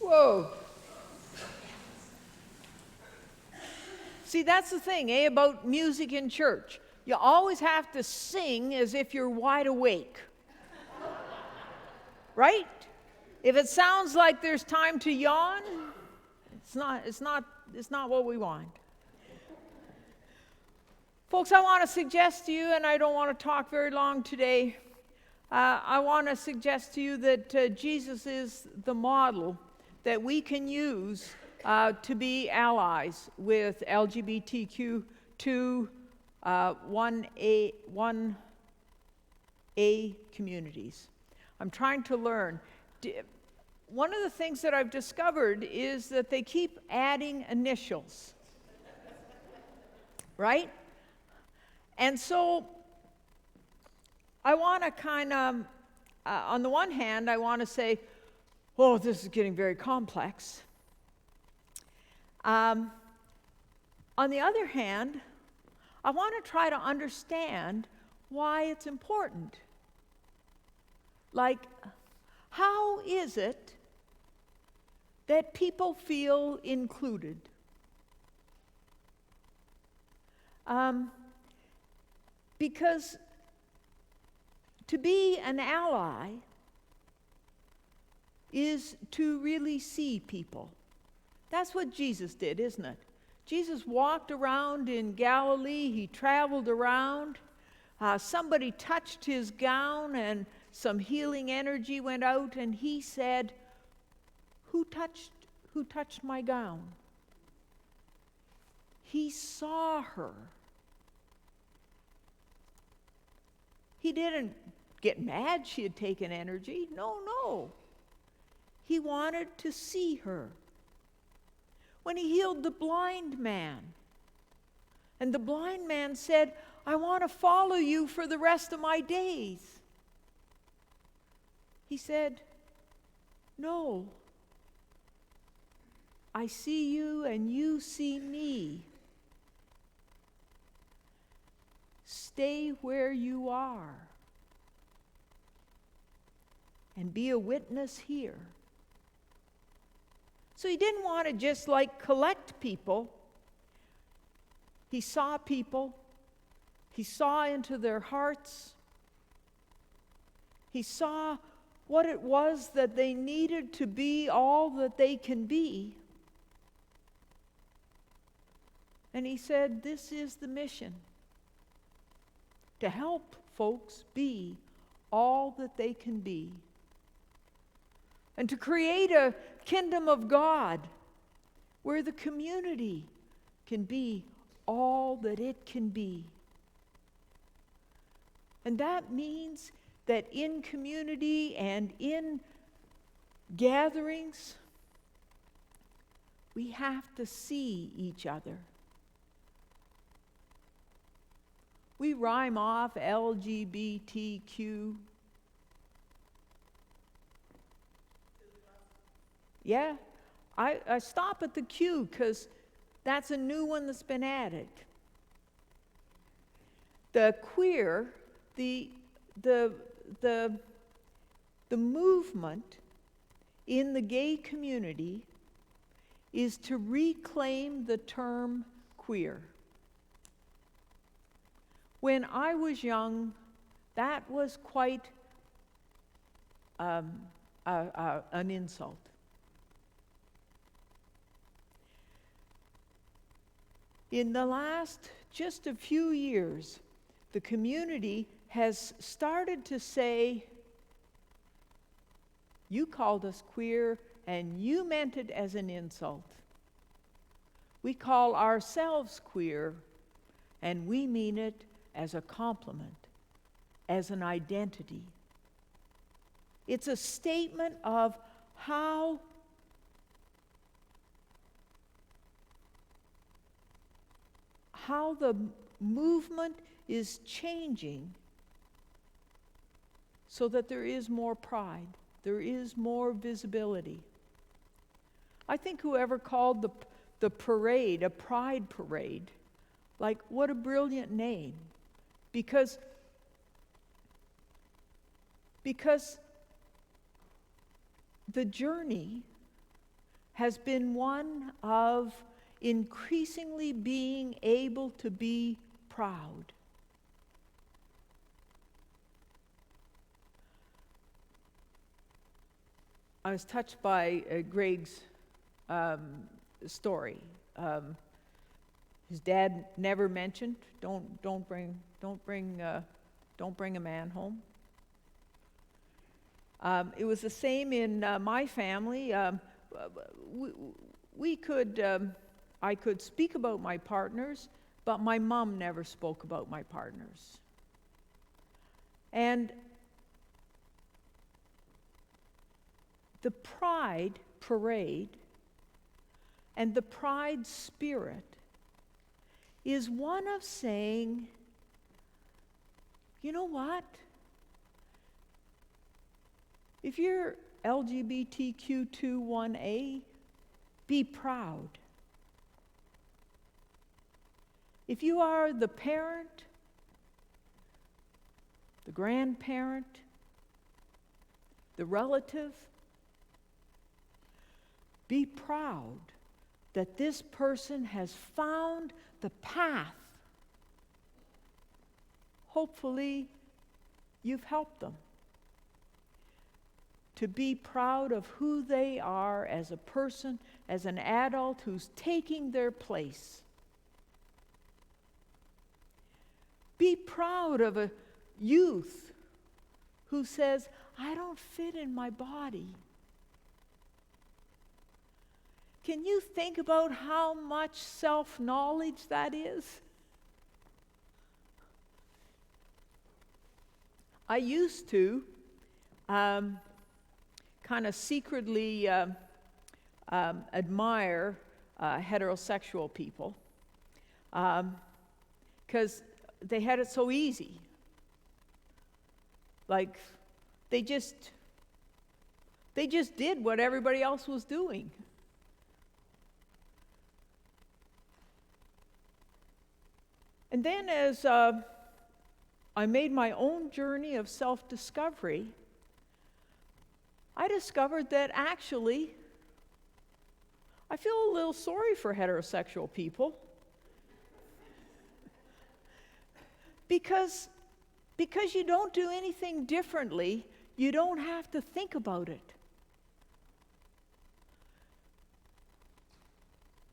Whoa. See, that's the thing, about music in church. You always have to sing as if you're wide awake. Right? If it sounds like there's time to yawn, it's not what we want. Folks, I want to suggest to you, and I don't want to talk very long today, I want to suggest to you that Jesus is the model that we can use to be allies with LGBTQ2 1A communities. I'm trying to learn. One of the things that I've discovered is that they keep adding initials, right? And so I want to kind of, on the one hand, I want to say, oh, this is getting very complex. On the other hand, I want to try to understand why it's important. Like, how is it that people feel included? Because to be an ally is to really see people. That's what Jesus did, isn't it? Jesus walked around in Galilee. He traveled around. Somebody touched his gown and some healing energy went out, and he said, who touched my gown? He saw her. He didn't get mad she had taken energy. No. He wanted to see her. When he healed the blind man, and the blind man said, I want to follow you for the rest of my days. He said, no. I see you and you see me. Stay where you are and be a witness here. So he didn't want to just collect people. He saw people. He saw into their hearts. He saw what it was that they needed to be all that they can be. And he said, this is the mission. To help folks be all that they can be. And to create a kingdom of God where the community can be all that it can be. And that means that in community and in gatherings, we have to see each other. We rhyme off LGBTQ. Yeah, I stop at the Q because that's a new one that's been added. The queer, the movement in the gay community is to reclaim the term queer. When I was young, that was quite an insult. In the last just a few years, the community has started to say, you called us queer and you meant it as an insult. We call ourselves queer and we mean it as a compliment, as an identity. It's a statement of how the movement is changing so that there is more pride, there is more visibility. I think whoever called the parade a pride parade, what a brilliant name. Because the journey has been one of increasingly being able to be proud. I was touched by Greg's story. His dad never mentioned, don't bring a man home. It was the same in my family. I could speak about my partners, but my mom never spoke about my partners. And the pride parade and the pride spirit is one of saying, you know what? If you're LGBTQ21A, be proud. If you are the parent, the grandparent, the relative, be proud that this person has found the path. Hopefully, you've helped them to be proud of who they are as a person, as an adult who's taking their place. Be proud of a youth who says, I don't fit in my body. Can you think about how much self-knowledge that is? I used to kind of secretly admire heterosexual people because they had it so easy. Like, they just did what everybody else was doing. And then as I made my own journey of self-discovery, I discovered that actually I feel a little sorry for heterosexual people. Because you don't do anything differently, you don't have to think about it.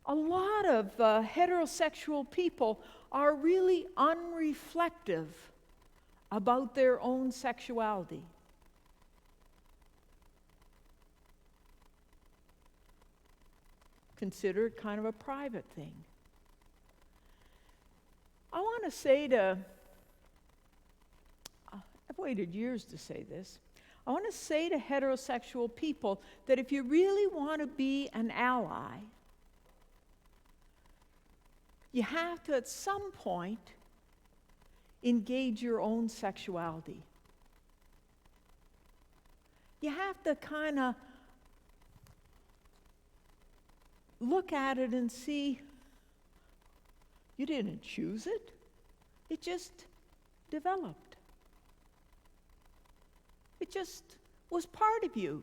A lot of heterosexual people are really unreflective about their own sexuality. Consider it kind of a private thing. I want to say I've waited years to say this. I want to say to heterosexual people that if you really want to be an ally, you have to, at some point, engage your own sexuality. You have to kind of look at it and see, you didn't choose it. It just developed. It just was part of you.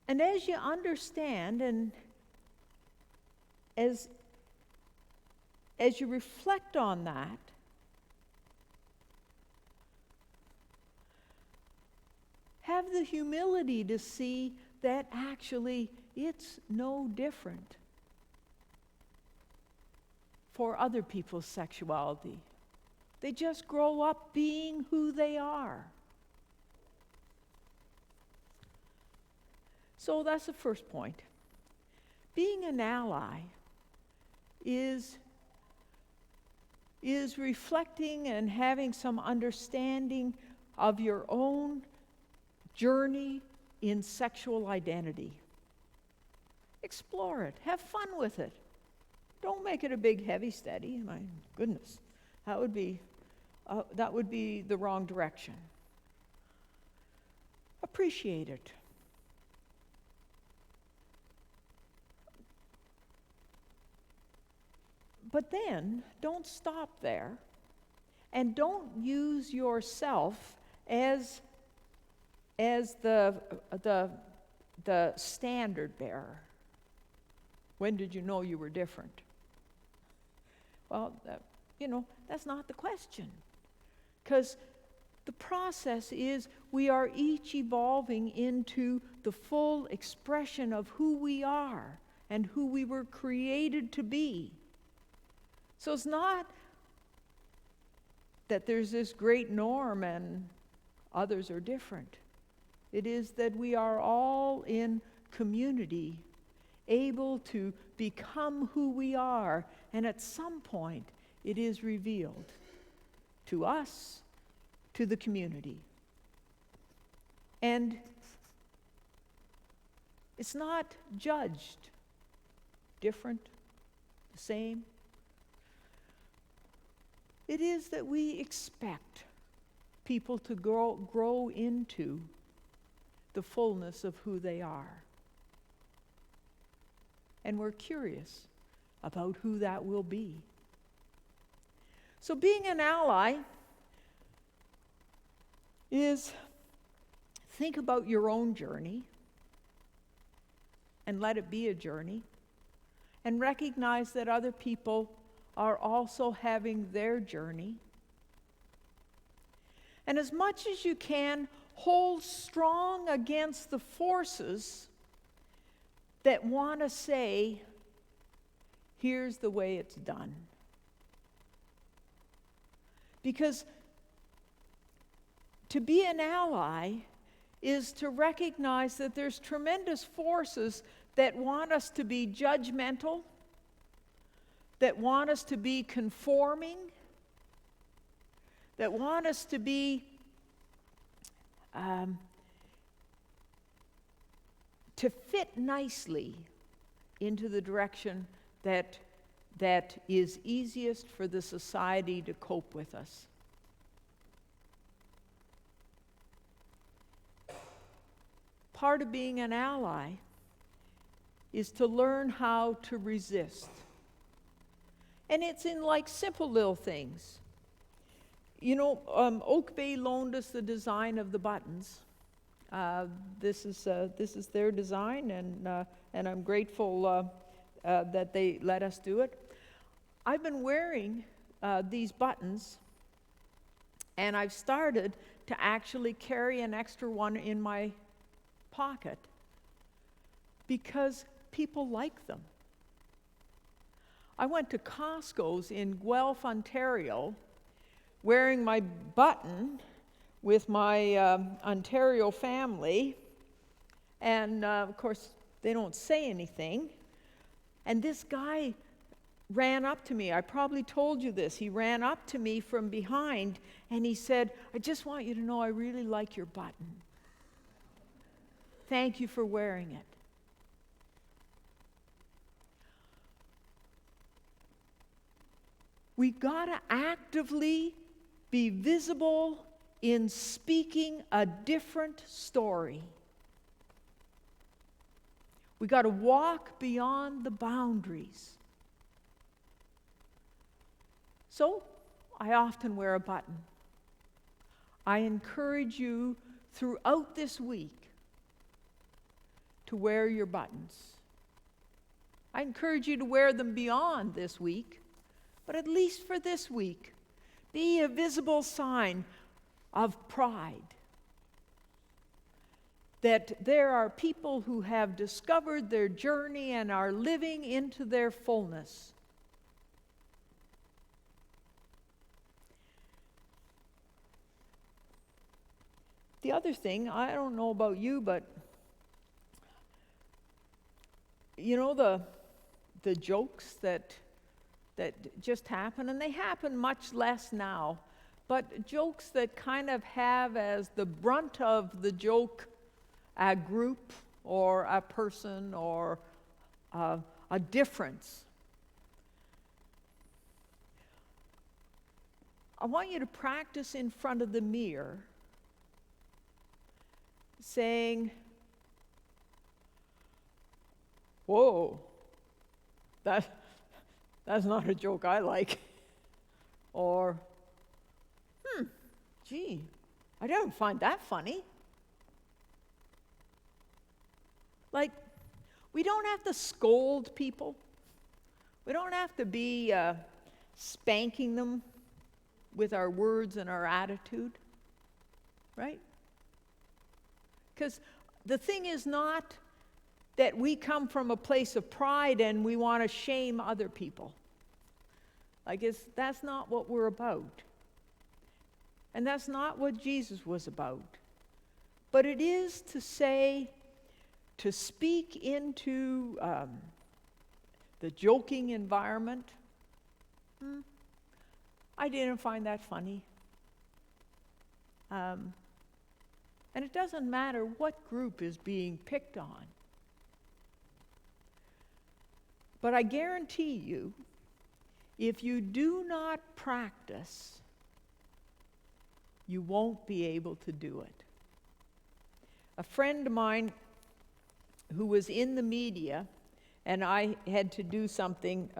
And as you understand and as you reflect on that, have the humility to see that actually it's no different for other people's sexuality. They just grow up being who they are. So that's the first point. Being an ally is reflecting and having some understanding of your own journey in sexual identity. Explore it. Have fun with it. Don't make it a big heavy study. My goodness, that would be the wrong direction. Appreciate it. But then, don't stop there, and don't use yourself as the standard bearer. When did you know you were different? Well, that's not the question. Because the process is we are each evolving into the full expression of who we are and who we were created to be. So it's not that there's this great norm and others are different. It is that we are all in community, able to become who we are, and at some point it is revealed to us, to the community. And it's not judged different, the same. It is that we expect people to grow into the fullness of who they are. And we're curious about who that will be. So being an ally is think about your own journey and let it be a journey, and recognize that other people are also having their journey. And as much as you can, hold strong against the forces that want to say, here's the way it's done. Because to be an ally is to recognize that there's tremendous forces that want us to be judgmental, that want us to be conforming, that want us to be to fit nicely into the direction that is easiest for the society to cope with us. Part of being an ally is to learn how to resist. And it's in like simple little things. Oak Bay loaned us the design of the buttons. This is their design, and I'm grateful that they let us do it. I've been wearing these buttons, and I've started to actually carry an extra one in my pocket because people like them. I went to Costco's in Guelph, Ontario, wearing my button with my Ontario family, and of course they don't say anything. And this guy ran up to me. I probably told you this. He ran up to me from behind and he said, "I just want you to know I really like your button. Thank you for wearing it." We got to actively be visible in speaking a different story. We got to walk beyond the boundaries. So, I often wear a button. I encourage you throughout this week to wear your buttons. I encourage you to wear them beyond this week, but at least for this week, be a visible sign of pride. That there are people who have discovered their journey and are living into their fullness. The other thing, I don't know about you, but the jokes that just happen, and they happen much less now, but jokes that kind of have as the brunt of the joke a group or a person or a difference. I want you to practice in front of the mirror saying, "Whoa, that's not a joke I like." Or, gee, I don't find that funny. Like, we don't have to scold people. We don't have to be spanking them with our words and our attitude, right? Because the thing is not that we come from a place of pride and we want to shame other people. That's not what we're about. And that's not what Jesus was about. But it is to say, to speak into the joking environment. I didn't find that funny. And it doesn't matter what group is being picked on. But I guarantee you, if you do not practice, you won't be able to do it. A friend of mine who was in the media, and I had to do something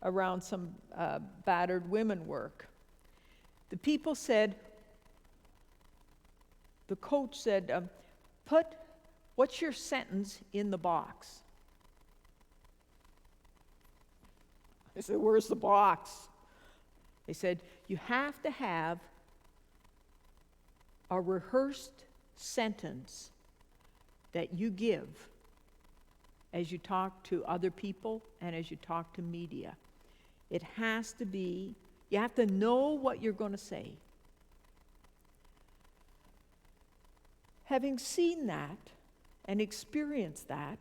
around some battered women work. The people said, the coach said, what's your sentence in the box? I said, where's the box? They said, you have to have a rehearsed sentence that you give as you talk to other people and as you talk to media. It has to be, you have to know what you're going to say. Having seen that and experienced that,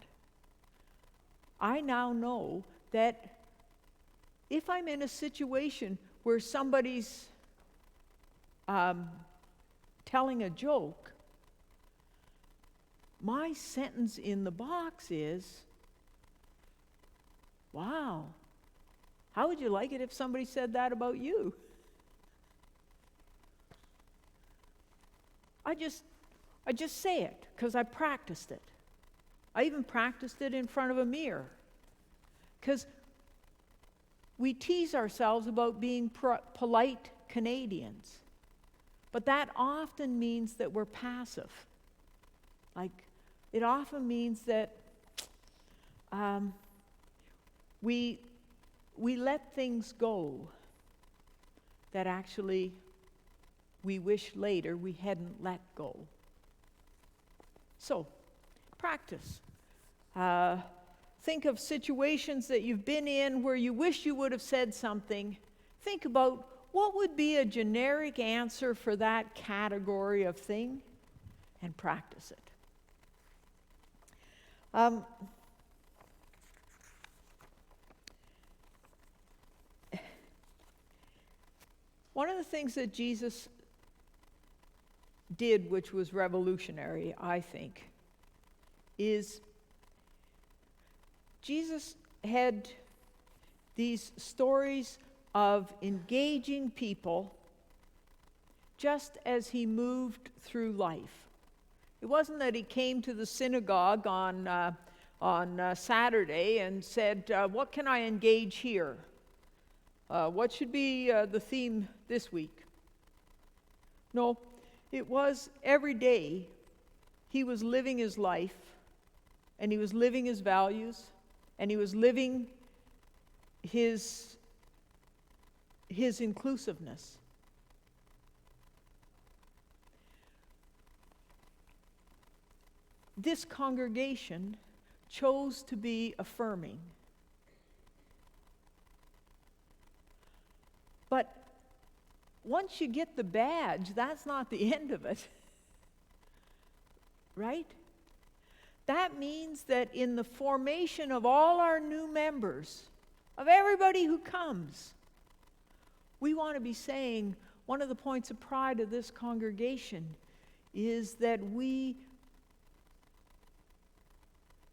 I now know that if I'm in a situation where somebody's telling a joke, my sentence in the box is, wow, how would you like it if somebody said that about you? I just say it because I practiced it. I even practiced it in front of a mirror. Because we tease ourselves about being polite Canadians. But that often means that we're passive. It often means that we let things go that actually we wish later we hadn't let go. So, practice. Think of situations that you've been in where you wish you would have said something. Think about what would be a generic answer for that category of thing and practice it. One of the things that Jesus did, which was revolutionary, I think, is Jesus had these stories of engaging people just as he moved through life. It wasn't that he came to the synagogue on Saturday and said, what can I engage here? What should be the theme this week? No, it was every day he was living his life, and he was living his values, and he was living his inclusiveness. This congregation chose to be affirming. But once you get the badge, that's not the end of it. Right? That means that in the formation of all our new members, of everybody who comes, we want to be saying one of the points of pride of this congregation is that we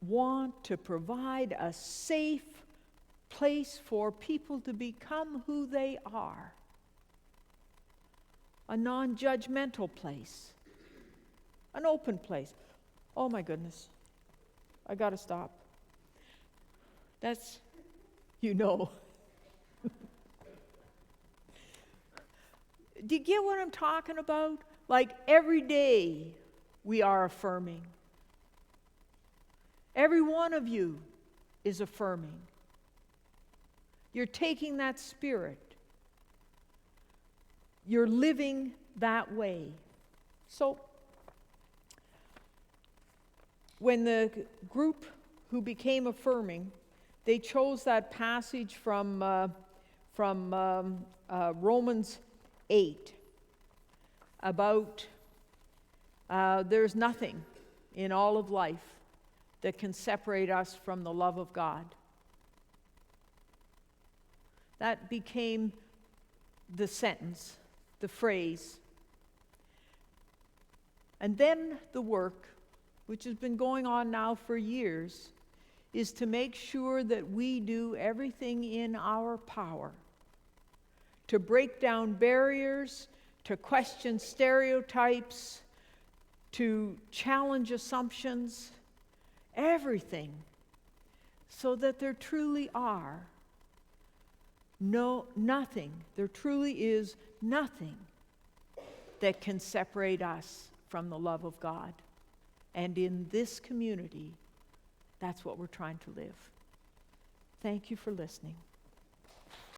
want to provide a safe place for people to become who they are. A non-judgmental place. An open place. Oh my goodness. I gotta stop. That's, Do you get what I'm talking about? like every day we are affirming. Every one of you is affirming. You're taking that spirit. You're living that way. So, when the group who became affirming, they chose that passage from Romans 8 about there's nothing in all of life that can separate us from the love of God. That became the sentence, the phrase. And then the work, which has been going on now for years, is to make sure that we do everything in our power to break down barriers, to question stereotypes, to challenge assumptions, everything, so that there truly is nothing that can separate us from the love of God. And in this community, that's what we're trying to live. Thank you for listening.